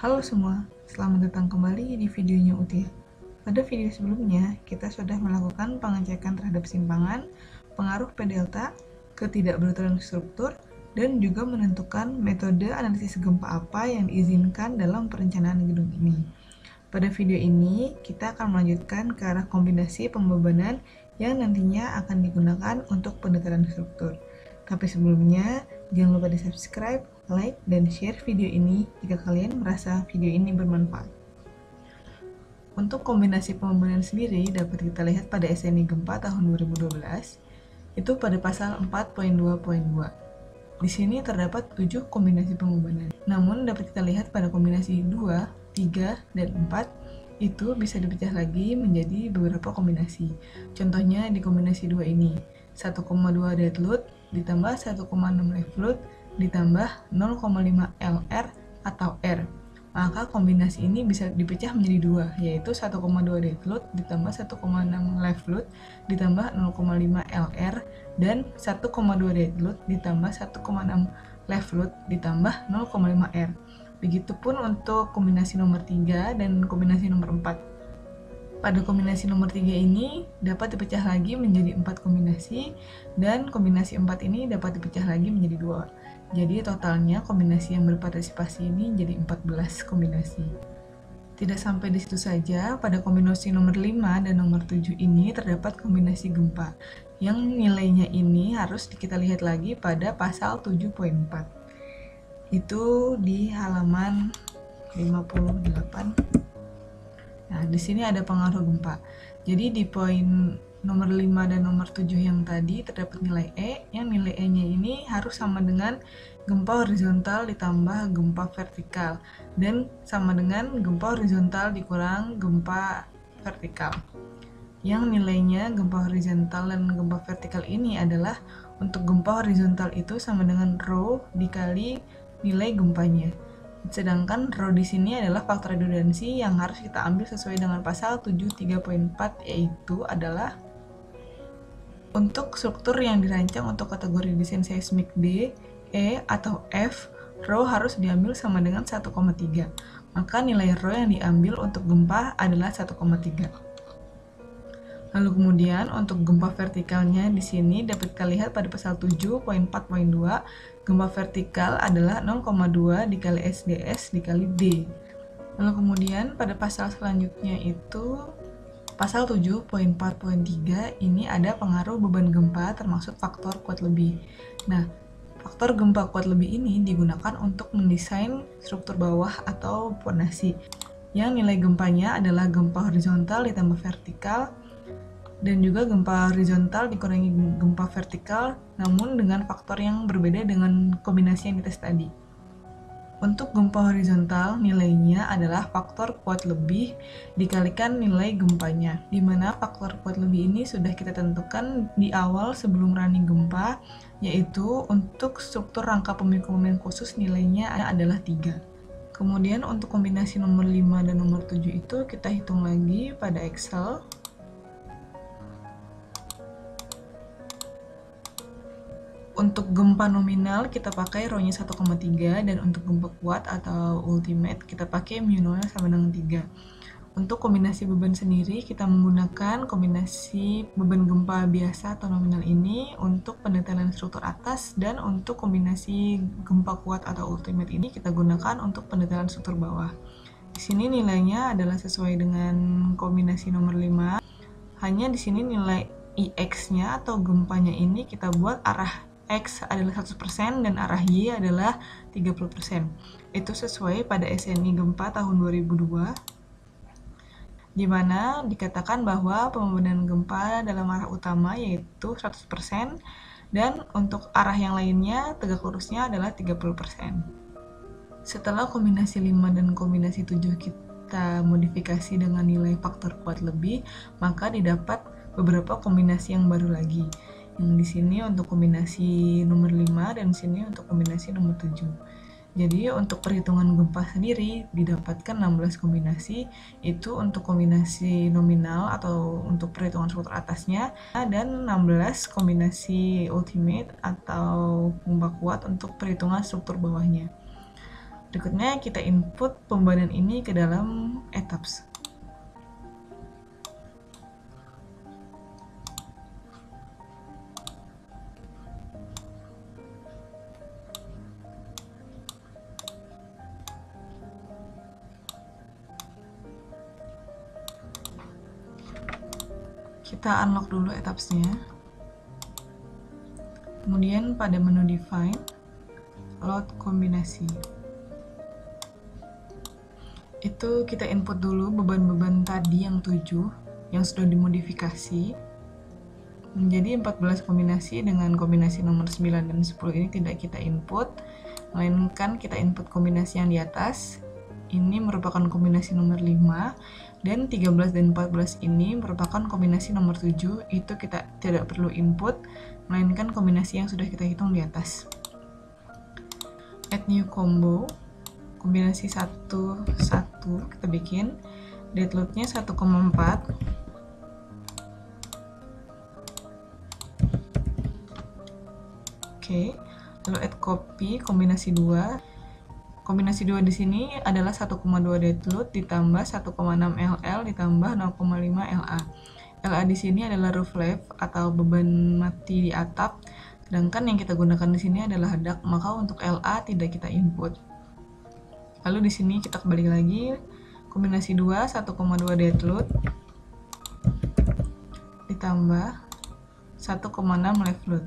Halo semua, selamat datang kembali di videonya Utia. Pada video sebelumnya, kita sudah melakukan pengecekan terhadap simpangan, pengaruh P delta, ketidakberaturan struktur, dan juga menentukan metode analisis gempa apa yang diizinkan dalam perencanaan gedung ini. Pada video ini, kita akan melanjutkan ke arah kombinasi pembebanan yang nantinya akan digunakan untuk pendetaran struktur. Tapi sebelumnya, jangan lupa di-subscribe, like, dan share video ini jika kalian merasa video ini bermanfaat. Untuk kombinasi pembebanan sendiri dapat kita lihat pada SNI Gempa tahun 2012, itu pada pasal 4.2.2. Di sini terdapat 7 kombinasi pembebanan. Namun dapat kita lihat pada kombinasi 2, 3, dan 4 itu bisa dipecah lagi menjadi beberapa kombinasi. Contohnya di kombinasi 2 ini, 1,2 dead load ditambah 1,6 live load ditambah 0,5 LR atau R. Maka kombinasi ini bisa dipecah menjadi dua, yaitu 1,2 dead load ditambah 1,6 live load ditambah 0,5 LR dan 1,2 dead load ditambah 1,6 live load ditambah 0,5 R. Begitupun untuk kombinasi nomor 3 dan kombinasi nomor 4. Pada kombinasi nomor 3 ini dapat dipecah lagi menjadi 4 kombinasi, dan kombinasi 4 ini dapat dipecah lagi menjadi 2. Jadi totalnya kombinasi yang berpartisipasi ini jadi 14 kombinasi. Tidak sampai di situ saja, pada kombinasi nomor 5 dan nomor 7 ini terdapat kombinasi gempa, yang nilainya ini harus kita lihat lagi pada pasal 7.4. Itu di halaman 58. Nah, di sini ada pengaruh gempa. Jadi di poin nomor 5 dan nomor 7 yang tadi terdapat nilai E, yang nilai E-nya ini harus sama dengan gempa horizontal ditambah gempa vertikal, dan sama dengan gempa horizontal dikurang gempa vertikal. Yang nilainya gempa horizontal dan gempa vertikal ini adalah untuk gempa horizontal itu sama dengan rho dikali nilai gempanya. Sedangkan rho di sini adalah faktor redundansi yang harus kita ambil sesuai dengan pasal 73.4, yaitu adalah untuk struktur yang dirancang untuk kategori desain seismik D, E, atau F, rho harus diambil sama dengan 1,3. Maka nilai rho yang diambil untuk gempa adalah 1,3. Lalu kemudian untuk gempa vertikalnya di sini dapat kita lihat pada pasal 7.4.2, gempa vertikal adalah 0,2 dikali SDS dikali D. Lalu kemudian pada pasal selanjutnya itu pasal 7.4.3 ini ada pengaruh beban gempa termasuk faktor kuat lebih. Nah, faktor gempa kuat lebih ini digunakan untuk mendesain struktur bawah atau pondasi, yang nilai gempanya adalah gempa horizontal ditambah vertikal, dan juga gempa horizontal dikurangi gempa vertikal, namun dengan faktor yang berbeda dengan kombinasi yang dites tadi. Untuk gempa horizontal, nilainya adalah faktor kuat lebih dikalikan nilai gempanya, di mana faktor kuat lebih ini sudah kita tentukan di awal sebelum running gempa, yaitu untuk struktur rangka pemikul khusus nilainya adalah 3. Kemudian untuk kombinasi nomor 5 dan nomor 7 itu kita hitung lagi pada Excel. Untuk gempa nominal kita pakai rho-nya 1,3, dan untuk gempa kuat atau ultimate kita pakai mu0 sama dengan 3. Untuk kombinasi beban sendiri kita menggunakan kombinasi beban gempa biasa atau nominal ini untuk pendetailan struktur atas, dan untuk kombinasi gempa kuat atau ultimate ini kita gunakan untuk pendetailan struktur bawah. Di sini nilainya adalah sesuai dengan kombinasi nomor 5. Hanya di sini nilai IX-nya atau gempanya ini kita buat arah X adalah 100% dan arah Y adalah 30%. Itu sesuai pada SNI Gempa tahun 2002, di mana dikatakan bahwa pembebanan gempa dalam arah utama yaitu 100%, dan untuk arah yang lainnya tegak lurusnya adalah 30%. Setelah kombinasi 5 dan kombinasi 7 kita modifikasi dengan nilai faktor kuat lebih, maka didapat beberapa kombinasi yang baru lagi. Yang di sini untuk kombinasi nomor 5 dan sini untuk kombinasi nomor 7. Jadi untuk perhitungan gempa sendiri didapatkan 16 kombinasi, itu untuk kombinasi nominal atau untuk perhitungan struktur atasnya, dan 16 kombinasi ultimate atau gempa kuat untuk perhitungan struktur bawahnya. Berikutnya kita input pembanan ini ke dalam etaps. Kita unlock dulu etapsnya. Kemudian pada menu define, load kombinasi. Itu kita input dulu beban-beban tadi yang 7 yang sudah dimodifikasi menjadi 14 kombinasi dengan kombinasi nomor 9 dan 10 ini tidak kita input, melainkan kita input kombinasi yang di atas. Ini merupakan kombinasi nomor 5 dan 13 dan 14 ini merupakan kombinasi nomor 7, itu kita tidak perlu input, melainkan kombinasi yang sudah kita hitung di atas. Add new combo, kombinasi 1, 1 kita bikin, dead load-nya 1,4. Oke, lalu add copy kombinasi 2. Kombinasi 2 di sini adalah 1,2 dead load ditambah 1,6 LL ditambah 0,5 LA. LA di sini adalah roof left atau beban mati di atap, sedangkan yang kita gunakan di sini adalah hadak, maka untuk LA tidak kita input. Lalu di sini kita kembali lagi, kombinasi 2 1,2 dead load ditambah 1,6 left load.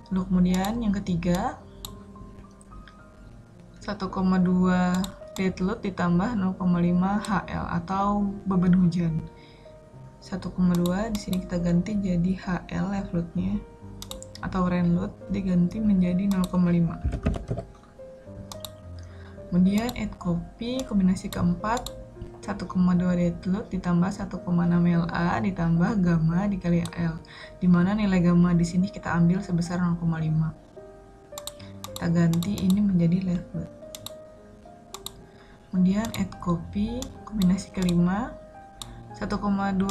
Lalu kemudian yang ketiga 1,2 dead load ditambah 0,5 HL atau beban hujan. 1,2 di sini kita ganti jadi HL left load-nya atau rain load diganti menjadi 0,5. Kemudian add copy kombinasi keempat 1,2 dead load ditambah 1,6 LA ditambah gamma dikali L, dimana nilai gamma di sini kita ambil sebesar 0,5. Kita ganti ini menjadi left load. Kemudian add copy kombinasi kelima 1,2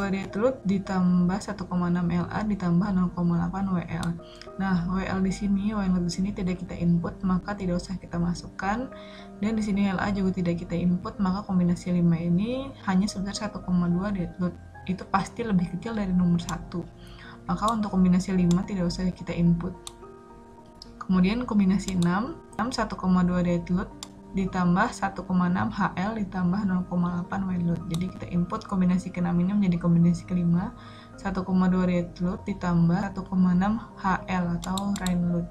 dead load ditambah 1,6 LA ditambah 0,8 WL. Nah, WL di sini, WL di sini tidak kita input, maka tidak usah kita masukkan. Dan di sini LA juga tidak kita input, maka kombinasi 5 ini hanya sebesar 1,2 dead load. Itu pasti lebih kecil dari nomor 1. Maka untuk kombinasi 5 tidak usah kita input. Kemudian kombinasi 6 1,2 dead load ditambah 1,6 HL ditambah 0,8 wild load. Jadi kita input kombinasi ke-6 ini menjadi kombinasi kelima 1,2 dead load ditambah 1,6 HL atau rain load.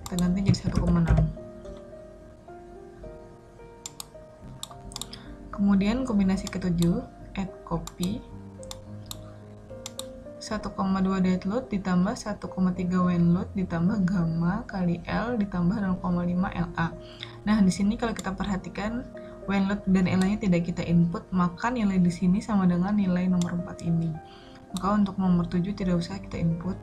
Kita ganti jadi 1,6. Kemudian kombinasi ke-7 add copy 1,2 dead load ditambah 1,3 wind load ditambah gamma kali L ditambah 0,5 LA. Nah, di sini kalau kita perhatikan wind load dan LA-nya tidak kita input, maka nilai di sini sama dengan nilai nomor 4 ini. Maka untuk nomor 7 tidak usah kita input.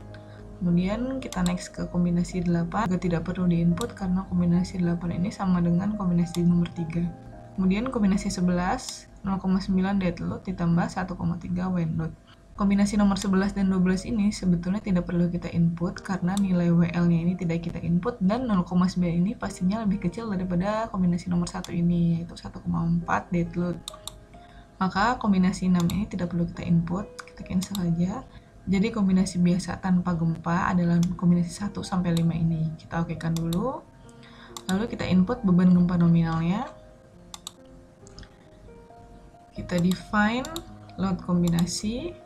Kemudian kita next ke kombinasi 8, juga tidak perlu diinput karena kombinasi 8 ini sama dengan kombinasi nomor 3. Kemudian kombinasi 11 0,9 dead load ditambah 1,3 wind load. Kombinasi nomor 11 dan 12 ini sebetulnya tidak perlu kita input karena nilai WL-nya ini tidak kita input, dan 0,9 ini pastinya lebih kecil daripada kombinasi nomor 1 ini, yaitu 1,4 dead load. Maka kombinasi 6 ini tidak perlu kita input, kita cancel aja. Jadi kombinasi biasa tanpa gempa adalah kombinasi 1 sampai 5 ini. Kita okekan dulu. Lalu kita input beban gempa nominalnya. Kita define load kombinasi,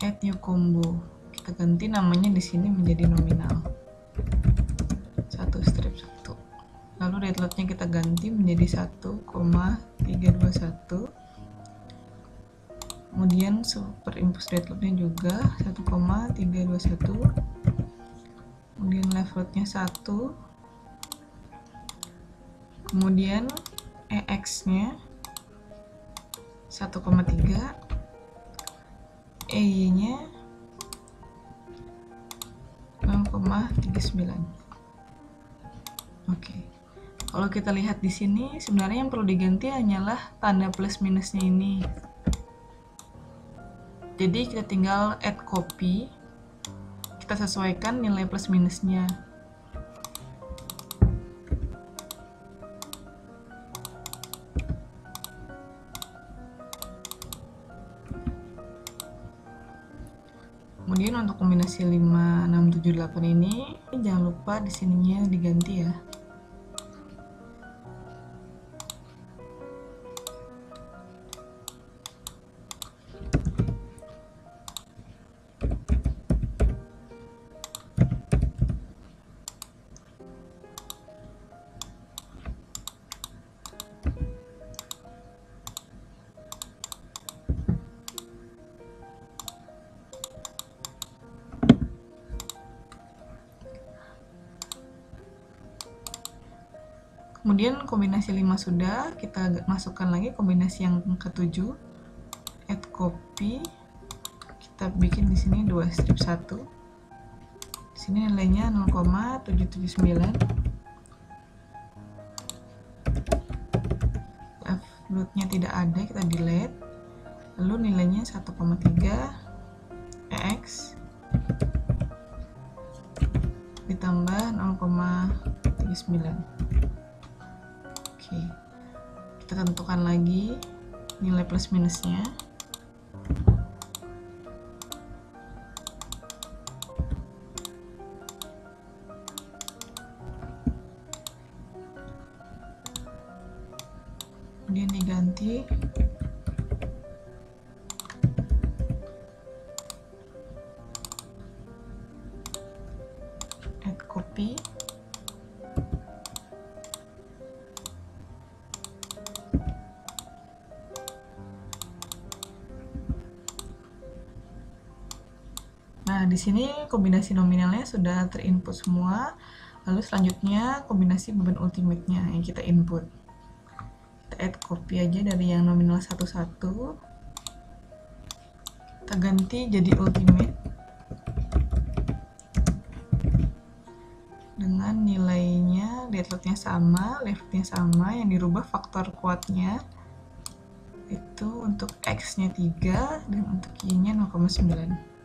add new combo. Kita ganti namanya di sini menjadi nominal. 1 strip 1. Lalu dead load-nya kita ganti menjadi 1,321. Kemudian superimpose dead load-nya juga 1,321. Kemudian left load-nya 1. Kemudian EX-nya 1,3. EY-nya 0,39. Oke. Kalau kita lihat di sini, sebenarnya yang perlu diganti hanyalah tanda plus minusnya ini. Jadi kita tinggal add copy. Kita sesuaikan nilai plus minusnya. Kemudian untuk kombinasi 5, 6, 7, 8 ini jangan lupa di sininya diganti ya. Kemudian kombinasi 5 sudah, kita masukkan lagi kombinasi yang ke-7, add copy. Kita bikin di sini 2 strip 1. Di sini nilainya 0,779. Floatnya tidak ada, kita delete. Lalu nilainya 1,3 EX ditambah 0,39. Oke, kita tentukan lagi nilai plus minusnya. Kemudian diganti add copy. Nah, di sini kombinasi nominalnya sudah terinput semua. Lalu selanjutnya kombinasi beban ultimate-nya yang kita input. Kita add copy aja dari yang nominal 11. Kita ganti jadi ultimate dengan nilainya deadload-nya sama, leftnya sama, yang dirubah faktor kuatnya itu untuk X-nya 3 dan untuk Y-nya 0,9.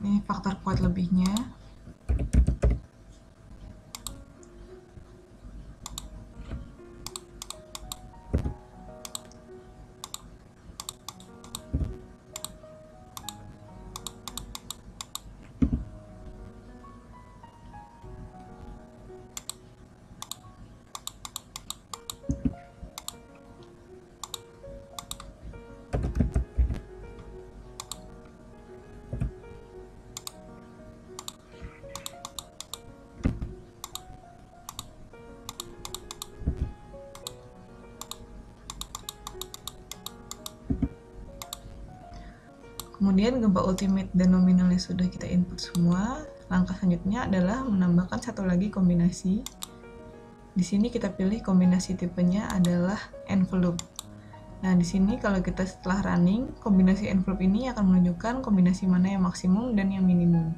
Ini faktor kuat lebihnya. Kemudian gempa ultimate dan nominalnya sudah kita input semua. Langkah selanjutnya adalah menambahkan satu lagi kombinasi. Di sini kita pilih kombinasi tipenya adalah envelope. Nah, di sini kalau kita setelah running, kombinasi envelope ini akan menunjukkan kombinasi mana yang maksimum dan yang minimum.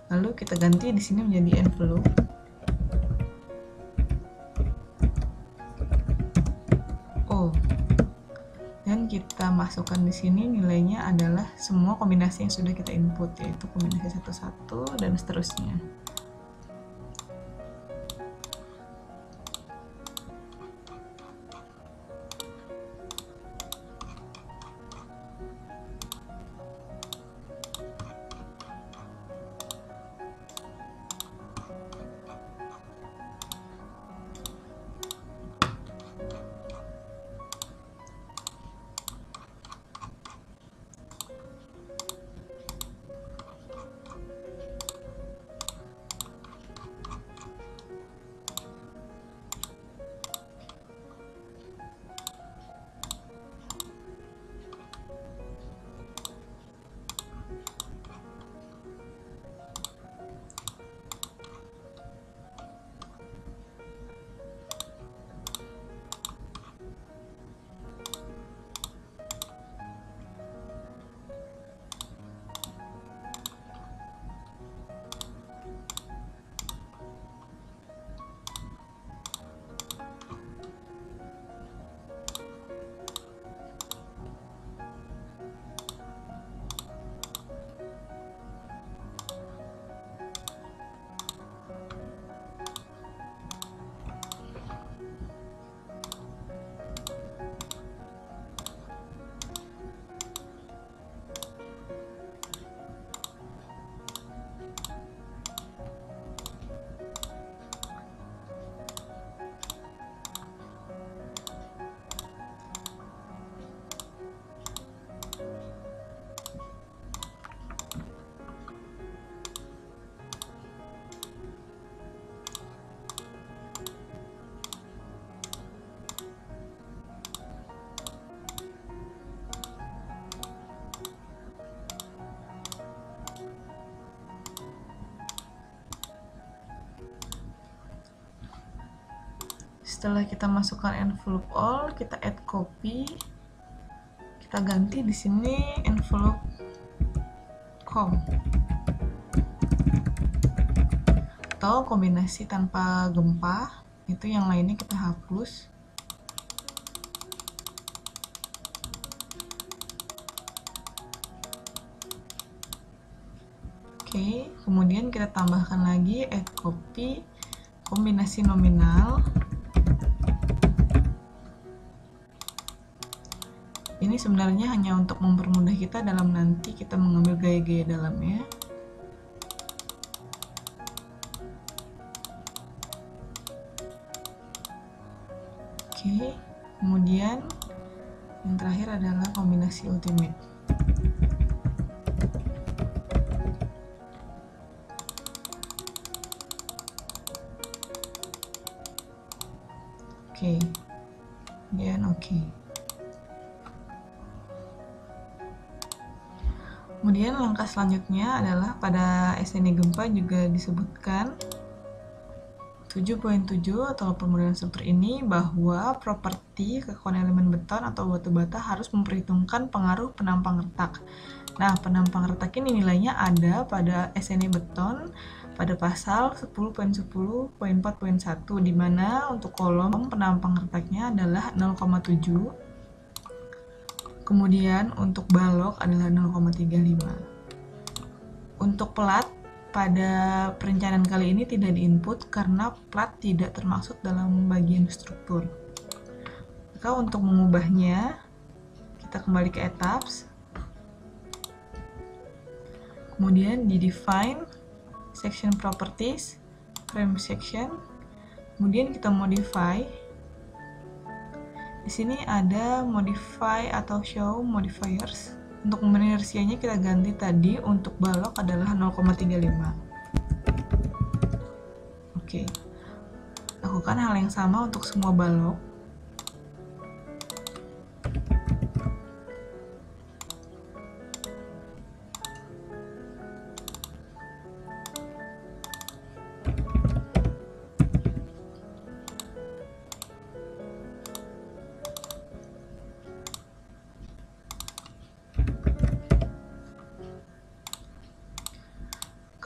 Lalu kita ganti di sini menjadi envelope. Dan kita masukkan di sini nilainya adalah semua kombinasi yang sudah kita input, yaitu kombinasi 11 dan seterusnya. Setelah kita masukkan envelope all, kita add copy. Kita ganti di sini envelope com atau kombinasi tanpa gempa. Itu yang lainnya kita hapus. Oke, kemudian kita tambahkan lagi add copy kombinasi nominal. Ini sebenarnya hanya untuk mempermudah kita dalam nanti kita mengambil gaya-gaya dalamnya. Oke, kemudian yang terakhir adalah kombinasi ultimate. Oke, kemudian oke. Kemudian langkah selanjutnya adalah pada SNI gempa juga disebutkan 7.7 atau permodalan struktur ini bahwa properti kekuatan elemen beton atau batu bata harus memperhitungkan pengaruh penampang retak. Nah, penampang retak ini nilainya ada pada SNI beton pada pasal 10.10.4.1 di mana untuk kolom penampang retaknya adalah 0,7. Kemudian untuk balok adalah 0,35. Untuk plat pada perencanaan kali ini tidak diinput karena plat tidak termaksud dalam bagian struktur. Maka untuk mengubahnya, kita kembali ke etaps. Kemudian di define section properties, frame section. Kemudian kita modify. Di sini ada modify atau show modifiers. Untuk inersianya kita ganti tadi untuk balok adalah 0,35. Oke. Lakukan hal yang sama untuk semua balok.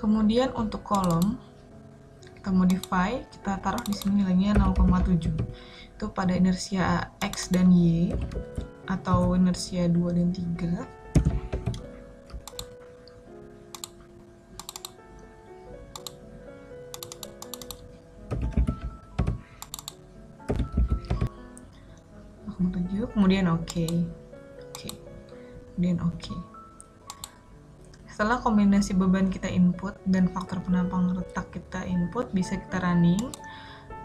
Kemudian untuk kolom kita modify, kita taruh di sini nilainya 0,7. Itu pada inersia X dan Y atau inersia 2 dan 3. Kemudian oke. Kemudian oke. Setelah kombinasi beban kita input dan faktor penampang retak kita input, bisa kita running.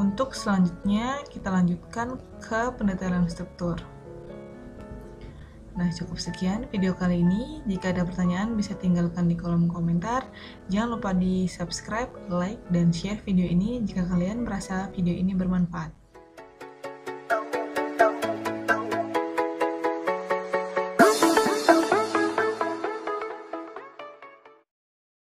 Untuk selanjutnya kita lanjutkan ke pendetailan struktur. Nah, cukup sekian video kali ini. Jika ada pertanyaan bisa tinggalkan di kolom komentar. Jangan lupa di subscribe, like, dan share video ini jika kalian merasa video ini bermanfaat.